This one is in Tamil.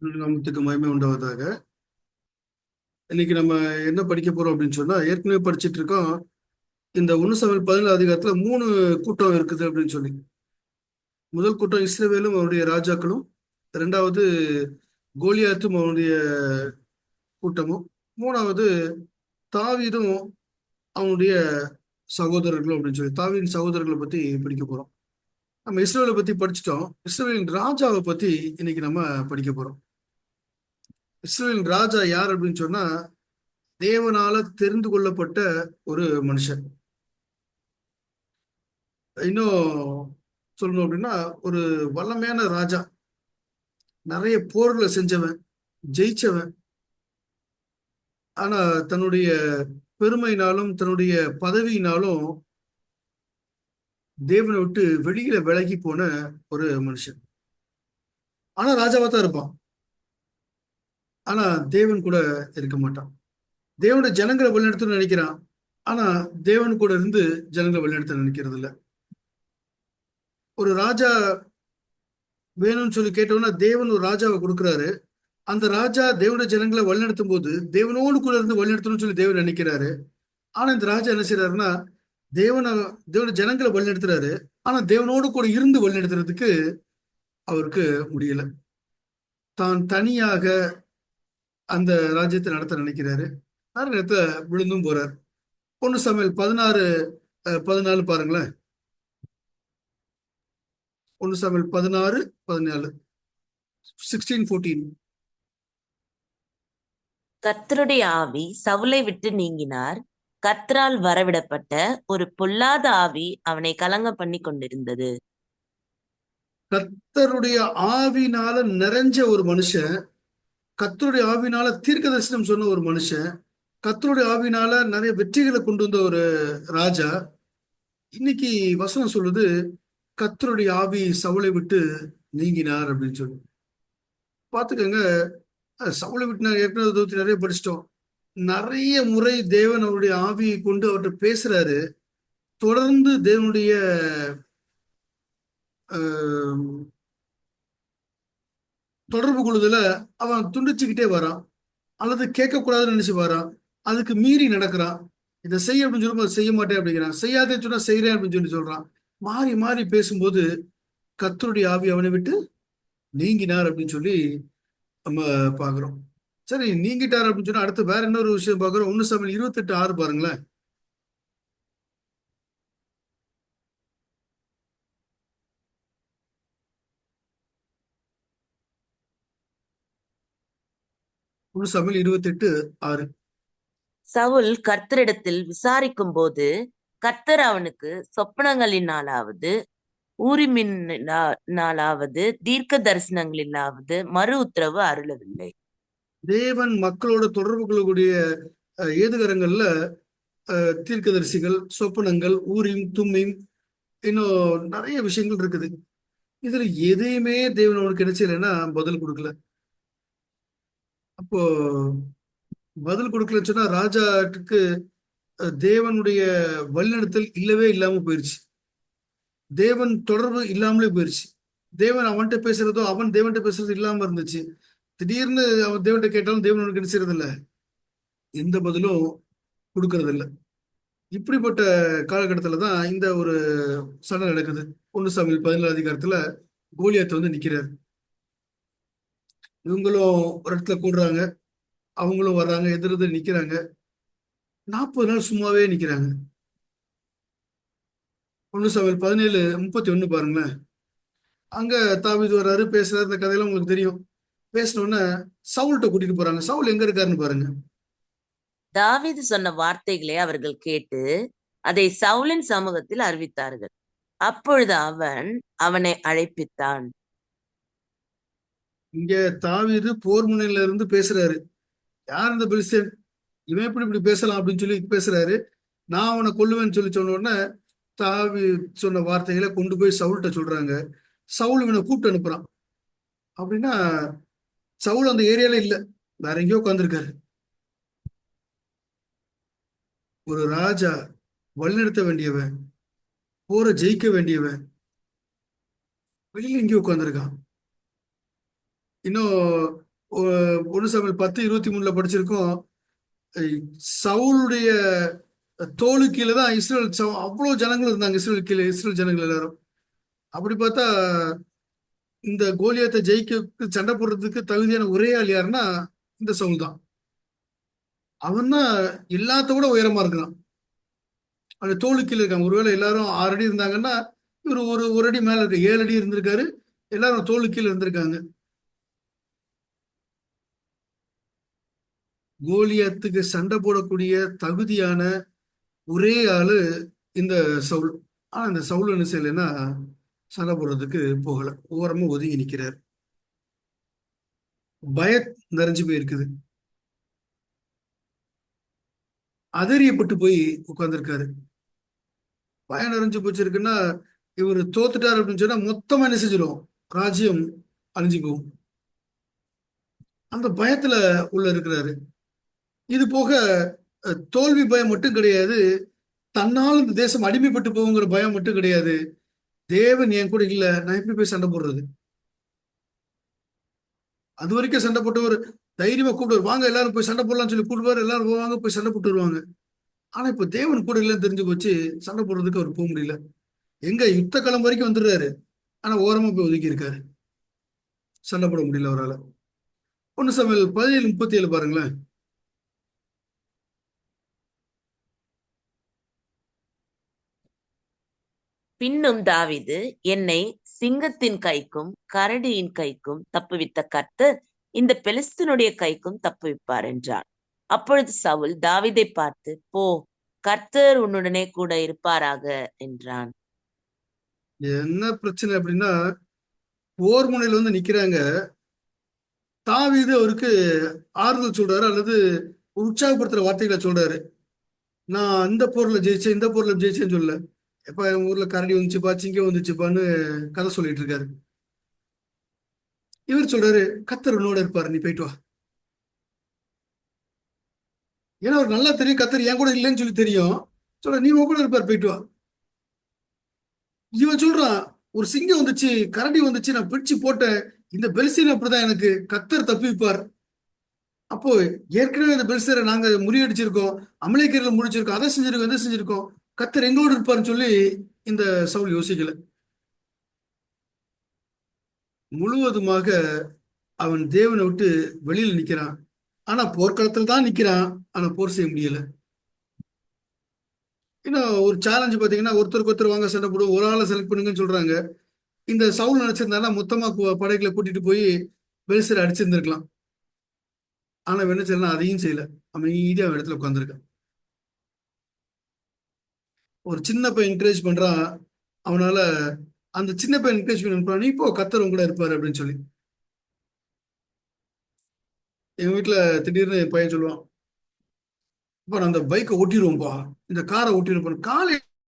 நாமத்துக்கு மகிமை உண்டாவதாக. இன்னைக்கு நம்ம என்ன படிக்க போறோம் அப்படின்னு சொன்னா, ஏற்கனவே படிச்சிட்டு இருக்கோம். இந்த 1 சாமுவேல் 17 அதிகாரத்துல 3 கூட்டம் இருக்குது அப்படின்னு சொல்லி. முதல் கூட்டம் இஸ்ரவேலும் அவருடைய ராஜாக்களும், இரண்டாவது கோலியாத்தும் அவனுடைய கூட்டமும், மூணாவது தாவீதும் அவனுடைய சகோதரர்களும் அப்படின்னு சொல்லி தாவீதின் சகோதரர்களை பத்தி படிக்க போறோம். நம்ம இஸ்ரவேலை பத்தி படிச்சிட்டோம். இஸ்ரவேலின் ராஜாவை பத்தி இன்னைக்கு நம்ம படிக்க போறோம். இஸ்ரவேலின் ராஜா யார் அப்படின்னு சொன்னா, தேவனால தெரிந்து கொள்ளப்பட்ட ஒரு மனுஷன். இன்னும் சொல்லணும் அப்படின்னா, ஒரு வல்லமையான ராஜா, நிறைய போர்களை செஞ்சவன், ஜெயிச்சவன். ஆனா தன்னுடைய பெருமையினாலும் தன்னுடைய பதவியினாலும் தேவனை விட்டு வெளியில விலகி போன ஒரு மனுஷன். ஆனா ராஜாவா தான் இருப்பான். ஆனா தேவன் கூட இருக்க மாட்டான். தேவனுடைய ஜனங்களை வழிநடத்தணும்னு நினைக்கிறான். ஆனா தேவன் கூட இருந்து ஜனங்களை வழிநடத்த நினைக்கிறது இல்ல. ஒரு ராஜா வேணும்னு சொல்லி கேட்டோம்னா தேவன் ஒரு ராஜாவை கொடுக்குறாரு. அந்த ராஜா தேவனுடைய ஜனங்களை வழிநடத்தும் போது தேவனோடு கூட இருந்து வழிநடத்தணும்னு சொல்லி தேவன் நினைக்கிறாரு. ஆனா இந்த ராஜா என்ன செய்யறாருன்னா, தேவனை தேவனுடைய ஜனங்களை வழிநடத்துறாரு. ஆனா தேவனோடு கூட இருந்து வழிநடத்துறதுக்கு அவருக்கு முடியல. தான் தனியாக அந்த ராஜ்யத்தை நடத்த நினைக்கிறாரு. நிறைய நேரத்துல விழுந்தும் போறார். 1 சாமுவேல் 16 14 பாருங்களேன். 1 சாமுவேல் 16 14 16-14. கர்த்தருடைய ஆவி சவுலை விட்டு நீங்கினார். கர்த்தரால் வரவிடப்பட்ட ஒரு பொல்லாத ஆவி அவனை கலங்க பண்ணி கொண்டிருந்தது. கர்த்தருடைய ஆவினால நிறைஞ்ச ஒரு மனுஷன், கர்த்தருடைய ஆவினால தீர்க்க தரிசனம் சொன்ன ஒரு மனுஷன், கர்த்தருடைய ஆவினால நிறைய வெற்றிகளை கொண்டு வந்த ஒரு ராஜா. இன்னைக்கு வசனம் சொல்லுது, கர்த்தருடைய ஆவி சவுலை விட்டு நீங்கினார் அப்படின்னு சொல்லி. பார்த்துக்கோங்க. சவுலை விட்டு நான் ஏற்கனவே தூத்தி நிறைய படிச்சிட்டோம். நிறைய முறை தேவன் அவருடைய ஆவியை கொண்டு அவர்கிட்ட பேசுறாரு. தொடர்ந்து தேவனுடைய அஹ், தொடர்பு கொள்ளுதல அவன் துண்டிச்சுக்கிட்டே வரான், அல்லது கேட்கக்கூடாதுன்னு நினைச்சு வரான். அதுக்கு மீறி நடக்கிறான். இதை செய்ய அப்படின்னு சொல்லும்போது அதை செய்ய மாட்டேன் அப்படிங்கிறான். செய்யாதேன்னு சொன்னா செய்யறேன் அப்படின்னு சொல்லி சொல்றான். மாறி மாறி பேசும்போது கர்த்தருடைய ஆவி அவனை விட்டு நீங்கினார் அப்படின்னு சொல்லி நம்ம பாக்குறோம். சரி, நீங்கிட்டார் அப்படின்னு சொன்னா அடுத்து வேற இன்னொரு விஷயம் பாக்குறோம். 1 சாமுவேல் 28:6 பாருங்களேன். 1 சாமுவேல் 28:6. சவுல் கர்த்தரிடத்தில் விசாரிக்கும் போது கர்த்தர் அவனுக்கு சொப்பனங்களினாலாவது ஊரிமினாலாவது தீர்க்க தரிசனங்களிலாவது மறு உத்தரவு அருளவில்லை. தேவன் மக்களோட தொடர்பு கொள்ளக்கூடிய ஏதுகரங்கள்ல தீர்க்கதரிசிகள், சொப்பனங்கள், ஊரீம் தும்மீம், இன்னும் நிறைய விஷயங்கள் இருக்குது. இதுல எதையுமே தேவன் அவனுக்கு கிடைச்சலைன்னா பதில் கொடுக்கல. அப்போ பதில் கொடுக்கலன்னு சொன்னா ராஜாட்டுக்கு தேவனுடைய வழிநடத்தல் இல்லவே இல்லாம போயிருச்சு. தேவன் தொடர்பு இல்லாமலே போயிருச்சு. தேவன் அவன்கிட்ட பேசுறதோ அவன் தேவன்கிட்ட பேசுறதோ இல்லாம இருந்துச்சு. திடீர்னு அவன் தேவன்கிட்ட கேட்டாலும் தேவன் அவனுக்கு கிடைச்சது இல்ல, எந்த பதிலும் கொடுக்கறது இல்ல. இப்படிப்பட்ட காலகட்டத்துல தான் இந்த ஒரு சண்டை நடக்குது. 1 சாமுவேல் 17 அதிகாரத்துல கோலியாத் வந்து நிக்கிறாரு. இவங்களும் ஒரு இடத்துல கூடுறாங்க, அவங்களும் வர்றாங்க, எதிர்த்து நிக்கிறாங்க. 40 நாள் சும்மாவே நிக்கிறாங்க. 1 சாமுவேல் 17:31 பாருங்களேன். அங்க தாவீது வர்றாரு, பேசுறாரு. இந்த கதையெல்லாம் உங்களுக்கு தெரியும். பேசின உடனே சவுல்கிட்ட கூட்டிட்டு போறாங்க. சவுல் எங்க இருக்காருன்னு பாருங்க. தாவீது சொன்ன வார்த்தைகளை அவர்கள் கேட்டு அதை சவுலின் சமூகத்தில் அறிவித்தார்கள். அப்பொழுது அவன் அவனை அழைப்பித்தான். இங்க தாவீது போர் முனையில இருந்து பேசுறாரு. யார் இந்த பெலிஸ்தன், இவன் எப்படி இப்படி பேசலாம் அப்படின்னு சொல்லி பேசுறாரு. நான் அவனை கொல்லுவேன்னு சொல்லி சொன்ன உடனே தாவி சொன்ன வார்த்தைகளை கொண்டு போய் சவுல்கிட்ட சொல்றாங்க. சவுல் இவனை கூப்பிட்டு அனுப்புறான். அப்படின்னா சவுல் அந்த ஏரியால இல்ல, வேற எங்கேயோ உட்காந்துருக்காரு. ஒரு ராஜா, வழிநடத்த வேண்டியவன், போரை ஜெயிக்க வேண்டியவன், வெளியில எங்கேயோ உட்காந்துருக்கான். இன்னும் ஒன்று சாமுவேல் 10:23 படிச்சிருக்கோம். அஹ் சவுலுடைய தோளு கீழே தான் அவ்வளவு ஜனங்கள் இருந்தாங்க. இஸ்ரேல் கீழே இஸ்ரேல் ஜனங்கள் எல்லாரும். அப்படி பார்த்தா இந்த கோலியாத்தை ஜெயிக்க சண்டை போடுறதுக்கு தகுதியான ஒரே ஆள் யாருன்னா இந்த சவுல் தான். அவன் தான் எல்லாத்த விட உயரமா இருக்கிறான். அந்த தோளு கீழே இருக்காங்க. ஒருவேளை எல்லாரும் 6 அடி இருந்தாங்கன்னா இவர் ஒரு அடி மேல இருக்கு, 7 அடி இருந்திருக்காரு. எல்லாரும் தோளு கீழே இருந்திருக்காங்க. கோலியாத்துக்கு சண்டை போடக்கூடிய தகுதியான ஒரே ஆளு இந்த சவுல். ஆனா இந்த சவுல் என்ன செய்யலைன்னா சண்டை போடுறதுக்கு போகல, ஓரமா ஒதுங்கி நிக்கிறார். பய நிறைஞ்சு போயிருக்குது, அதறியப்பட்டு போய் உட்கார்ந்துருக்காரு. பயம் நிறைஞ்சு போச்சிருக்குன்னா இவர் தோத்துட்டார் அப்படின்னு சொன்னா மொத்தமா என்ன செஞ்சிடும், ராஜ்யம் அழிஞ்சு போகும். அந்த பயத்துல உள்ள இருக்கிறாரு. இது போக தோல்வி பயம் மட்டும் கிடையாது, தன்னால் இந்த தேசம் அடிமைப்பட்டு போகுங்கிற பயம் மட்டும் கிடையாது. தேவன் என் கூட இல்ல, நான் எப்படி போய் சண்டை போடுறது? அது வரைக்கும் சண்டை போட்டவர் தைரியமா கூப்பிடுவார், வாங்க எல்லாரும் போய் சண்டை போடலாம்னு சொல்லி கூப்பிடுவார். எல்லாரும் போவாங்க, போய் சண்டை போட்டு வருவாங்க. ஆனா இப்ப தேவன் கூட இல்லைன்னு தெரிஞ்சு போச்சு, சண்டை போடுறதுக்கு அவர் போக முடியல. எங்க யுத்த களம் வரைக்கும் வந்துடுறாரு, ஆனா ஓரமா போய் ஒதுக்கி இருக்காரு. சண்டை போட முடியல அவரால். 1 சாமுவேல் 17:37 பாருங்களேன். பின்னும் தாவீது, என்னை சிங்கத்தின் கைக்கும் கரடியின் கைக்கும் தப்புவித்த கர்த்தர் இந்த பெலிஸ்தனுடைய கைக்கும் தப்புவிப்பார் என்றான். அப்பொழுது சவுல் தாவீதை பார்த்து, போ, கர்த்தர் உன்னுடனே கூட இருப்பாராக என்றான். என்ன பிரச்சனை அப்படின்னா, போர் முனையில வந்து நிக்கிறாங்க. தாவீது அவருக்கு ஆறுதல் சொல்றாரு, அல்லது உற்சாகப்படுத்துற வார்த்தைகளை சொல்றாரு. நான் இந்த போர்ல ஜெயிச்சேன், இந்த போர்ல ஜெயிச்சேன்னு சொல்லல. எப்ப என் ஊர்ல கரடி வந்துச்சுப்பா, சிங்கம் வந்துச்சுப்பான்னு கதை சொல்லிட்டு இருக்காரு. இவர் சொல்றாரு, கத்தர் உன்னோட இருப்பாரு, நீ போயிட்டு வா. ஏன்னா அவர் நல்லா தெரியும், கத்தர் என் கூட இல்லைன்னு சொல்லி தெரியும். சொல்ற, நீ உன் கூட இருப்பார், போயிட்டு வா. இவன் சொல்றான், ஒரு சிங்கம் வந்துச்சு, கரடி வந்துச்சு, நான் பிடிச்சு போட்டேன். இந்த பெல்சீன் அப்படிதான், எனக்கு கத்தர் தப்பிப்பார். அப்போ ஏற்கனவே இந்த பெல்சரை நாங்க முறியடிச்சிருக்கோம், அமலேக்கியர்கள் முடிச்சிருக்கோம், அதை செஞ்சிருக்கோம், இதை செஞ்சிருக்கோம், கத்தர் எங்களோடு இருப்பார்னு சொல்லி இந்த சவுல் யோசிக்கல. முழுவதுமாக அவன் தேவனை விட்டு வெளியில நிக்கிறான். ஆனா போர்க்களத்துல தான் நிக்கிறான், ஆனா போர் செய்ய முடியல. இன்னும் ஒரு சேலஞ்சு பாத்தீங்கன்னா, ஒருத்தருக்கு ஒருத்தர் வாங்க சண்டை போடுவோம், ஒரு ஆளை செலக்ட் பண்ணுங்கன்னு சொல்றாங்க. இந்த சவுல் நினைச்சிருந்தாலும் மொத்தமா படைகளை கூட்டிட்டு போய் பெலிஸ்தரை அடிச்சிருந்திருக்கலாம். ஆனா என்ன செய்யலாம், அதையும் செய்யல. அமைதியா அவன் இடத்துல உட்காந்துருக்கான். ஒரு சின்ன பையன் என்கரேஜ் பண்றான், அவனால அந்த சின்ன பையன் என்கரேஜ் பண்ணி, நீ இப்போ கத்தர் உங்க கூட இருப்பாரு அப்படின்னு சொல்லி. எங்க வீட்டுல திடீர்னு என் பையன் சொல்லுவான், அப்பா நான் அந்த பைக்கை ஓட்டிடுவோம்ப்பா, இந்த காரை ஓட்டிடுவோம். காலை